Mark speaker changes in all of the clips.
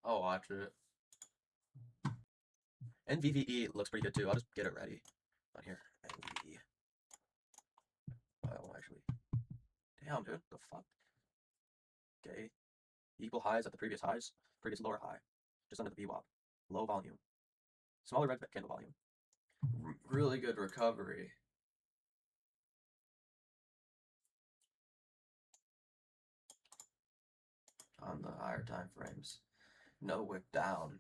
Speaker 1: I'll watch it. NVVE looks pretty good too. I'll just get it ready on here. NVVE. Oh, actually. Damn, dude. The fuck? Okay. Equal highs at the previous highs. Previous lower high. Just under the VWAP. Low volume. Smaller red candle volume. Really good recovery. On the higher time frames. No wick down.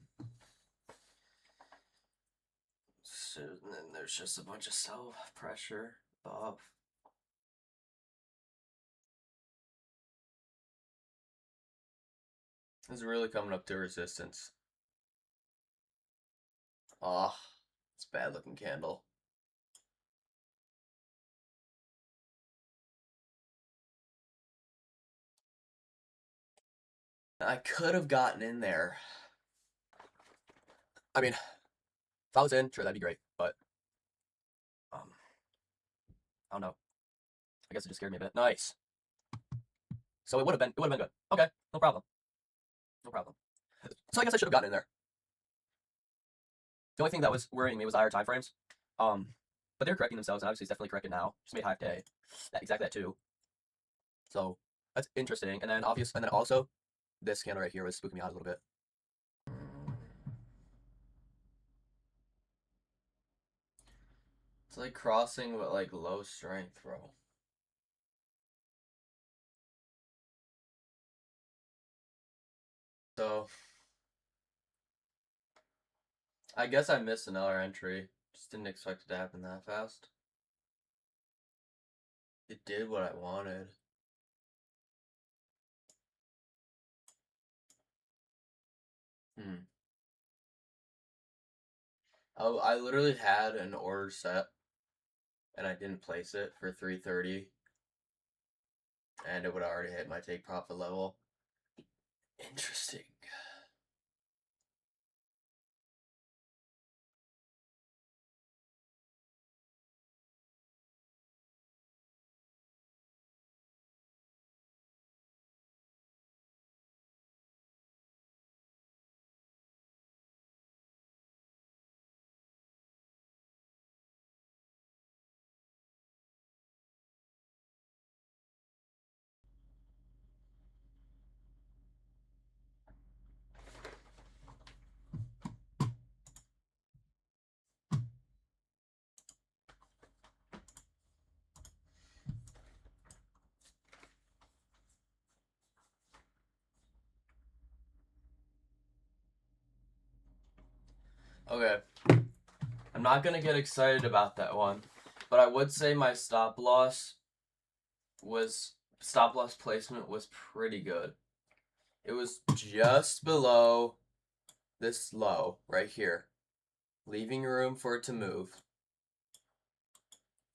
Speaker 1: So then there's just a bunch of self pressure above. This is really coming up to resistance. Ah, oh, it's a bad looking candle. I could have gotten in there. I mean, if I was in, sure, that'd be great, but I don't know. I guess it just scared me a bit. Nice. So it would have been good. Okay, no problem. No problem. So I guess I should have gotten in there. The only thing that was worrying me was the higher time frames. But they're correcting themselves, and obviously it's definitely corrected now. Just made high day. Exactly that too. So that's interesting. And then also, this candle right here was spooking me out a little bit. It's like crossing but like low strength, bro. So I guess I missed another entry. Just didn't expect it to happen that fast. It did what I wanted. I literally had an order set and I didn't place it for 330 and it would have already hit my take profit level. Interesting. Okay. I'm not gonna get excited about that one, but I would say my stop loss placement was pretty good. It was just below this low right here, leaving room for it to move,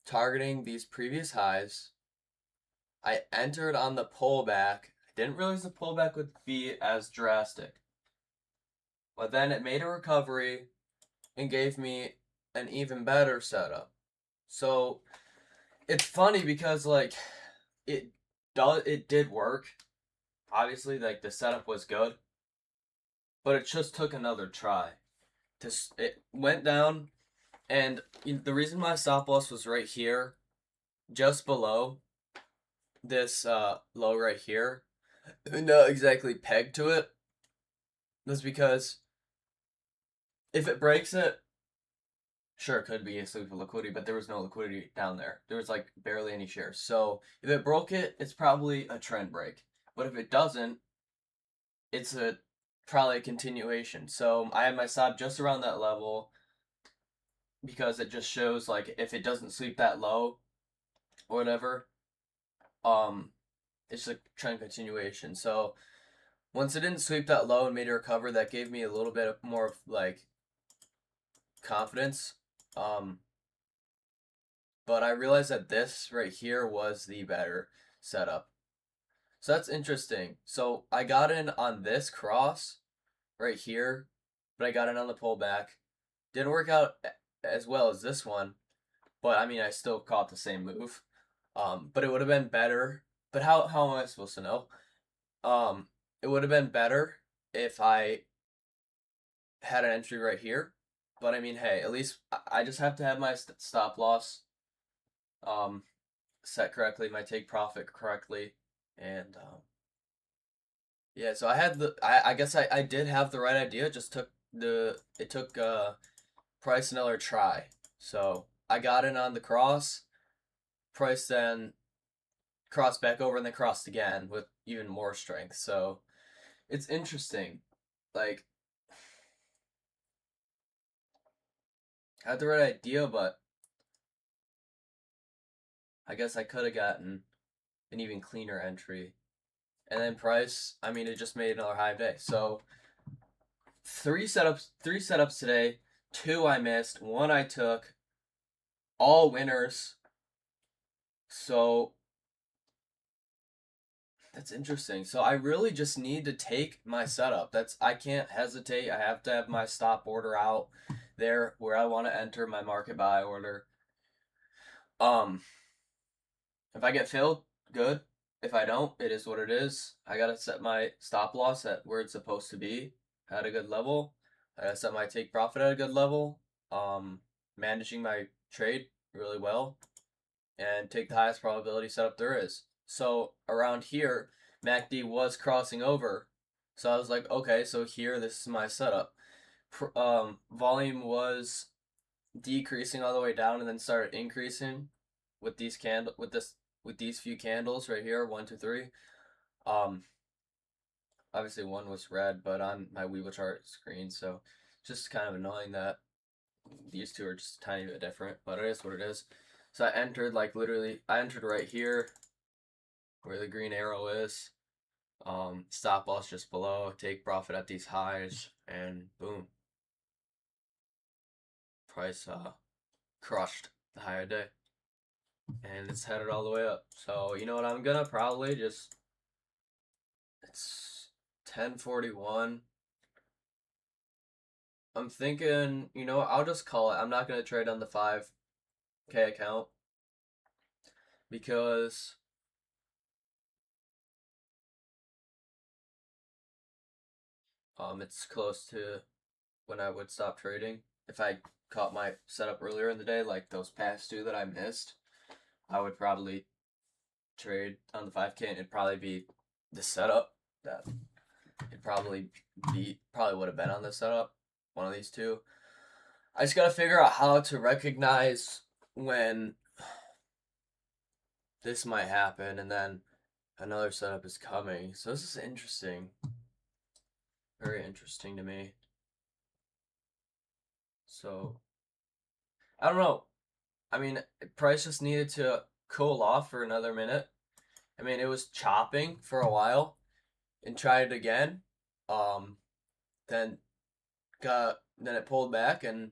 Speaker 1: targeting these previous highs. I entered on the pullback. I didn't realize the pullback would be as drastic, but then it made a recovery and gave me an even better setup. So it's funny because like it did work. Obviously, like the setup was good, but it just took another try. It went down, and the reason my stop loss was right here, just below this low right here, not exactly pegged to it, was because if it breaks it, sure, it could be a sleep of liquidity, but there was no liquidity down there. There was like barely any shares. So if it broke it, it's probably a trend break. But if it doesn't, it's probably a continuation. So I had my stop just around that level because it just shows like if it doesn't sweep that low or whatever, it's a trend continuation. So once it didn't sweep that low and made a recover, that gave me a little bit more of like confidence. But I realized that this right here was the better setup. So that's interesting. So I got in on this cross right here, but I got in on the pullback. Didn't work out as well as this one, but I mean, I still caught the same move. But it would have been better. But how am I supposed to know? It would have been better if I had an entry right here. But I mean, hey, at least I just have to have my stop loss um, set correctly, my take profit correctly, and yeah. So I had I guess I did have the right idea. It just took Price another try. So I got in on the cross. Price then crossed back over and then crossed again with even more strength. So it's interesting. Like, I had the right idea, but I guess I could have gotten an even cleaner entry. And then Price, I mean, it just made another high day. So three setups today. Two I missed. One I took. All winners. So that's interesting. So I really just need to take my setup. I can't hesitate. I have to have my stop order out there where I want to enter my market buy order. Um, if I get filled, good. If I don't, it is what it is. I gotta set my stop loss at where it's supposed to be at a good level. I gotta set my take profit at a good level. Managing my trade really well and take the highest probability setup there is. So around here, MACD was crossing over. So I was like, okay, so here, this is my setup. Volume was decreasing all the way down and then started increasing with these few candles right here, 1, 2, 3. Um, Obviously one was red, but on my Weeble chart screen, so just kind of annoying that these two are just a tiny bit different, but it is what it is. So I entered I entered right here where the green arrow is. Stop loss just below, take profit at these highs, and boom. Price crushed the higher day. And it's headed all the way up. So you know what, I'm gonna probably just, it's 10:41. I'm thinking, I'll just call it. I'm not gonna trade on the 5K account because it's close to when I would stop trading. If I caught my setup earlier in the day, like those past two that I missed, I would probably trade on the 5K and it'd probably be the setup that probably would have been on the setup, one of these two. I just gotta figure out how to recognize when this might happen and then another setup is coming. So this is interesting. Very interesting to me. So I don't know. I mean, price just needed to cool off for another minute. I mean, it was chopping for a while and tried it again. Um, then then it pulled back and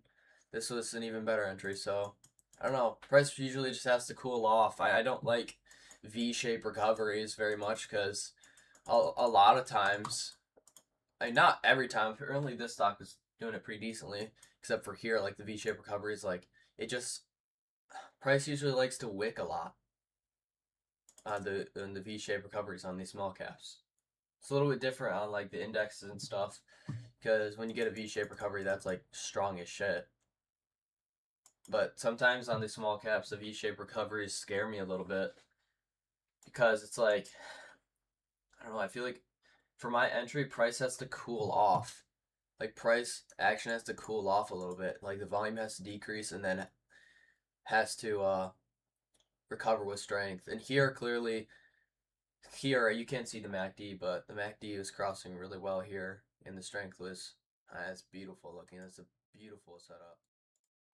Speaker 1: this was an even better entry. So I don't know. Price usually just has to cool off. I don't like V-shape recoveries very much because a lot of times, not every time, apparently this stock is doing it pretty decently, except for here, like the V-shape recoveries, like it just, price usually likes to wick a lot on the V-shape recoveries on these small caps. It's a little bit different on like the indexes and stuff, because when you get a V-shape recovery, that's like strong as shit. But sometimes on these small caps, the V-shape recoveries scare me a little bit because it's like, I don't know, I feel like for my entry, price has to cool off. Like price action has to cool off a little bit. Like the volume has to decrease and then has to recover with strength. And here clearly, here you can't see the MACD, but the MACD was crossing really well here, and the strength was, that's beautiful looking. That's a beautiful setup.